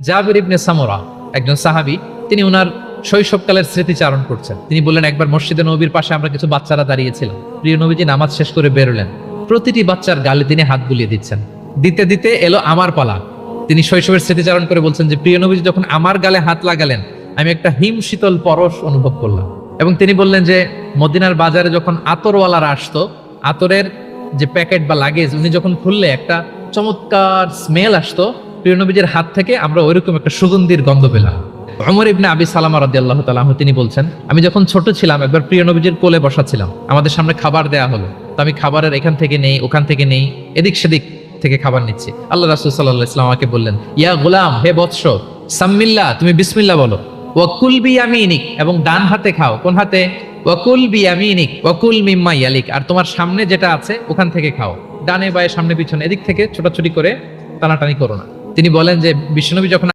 জাবির ইবনে সামুরা একজন সাহাবী, তিনি ওনার শৈশবকালের স্মৃতিচারণ করছেন। তিনি বললেন, একবার মসজিদে নবীর পাশে আমরা কিছু বাচ্চারা দাঁড়িয়েছিলাম। প্রিয় নবীজি নামাজ শেষ করে বেরোলেন। প্রতিটি বাচ্চার গালে তিনি হাত বুলিয়ে দিচ্ছেন। দিতে দিতে এলো আমার পালা। তিনি শৈশবের স্মৃতিচারণ করে বলছেন যে প্রিয় নবীজি যখন আমার গালে হাত লাগালেন, আমি একটা হিম শীতল পরশ অনুভব করলাম। এবং তিনি বললেন যে মদিনার বাজারে যখন আতরওয়ালারা আসতো, আতরের যে প্যাকেট বা লাগেজ উনি যখন খুললে একটা চমৎকার স্মেল আসতো, প্রিয় নবীজির হাত থেকে আমরা ওইরকম একটা সুগন্ধির গন্ধ পেলাম। ওমর ইবনে আবি সালামা রাদিয়াল্লাহু তাআলা আনহু তিনি বলছেন, আমি যখন ছোট ছিলাম একবার প্রিয় নবীজির কোলে বসা ছিলাম। আমাদের সামনে খাবার দেয়া হলো, তো আমি খাবারের এখান থেকে নেই ওখান থেকে নেই, এদিক সেদিক থেকে খাবার নিচ্ছি। আল্লাহ রাসূল সাল্লাল্লাহু আলাইহি ওয়াসাল্লাম আমাকে বললেন, ইয়া গোলাম, হে বৎস, সাম্মিল্লাহ, তুমি বিসমিল্লাহ বলো। ওয়াকুল বিয়ামিনিক, এবং ডান হাতে খাও। কোন হাতে? ওয়াকুল বিয়ামিনিক ওয়াকুল মিম্মা ইয়ালিক, আর তোমার সামনে যেটা আছে ওখান থেকে খাও। ডানে বায়ে সামনে পিছনে এদিক থেকে ছোটাছুটি করে টানাটানি করো না। তিনি বলেন যে বিশ্বনবী যখন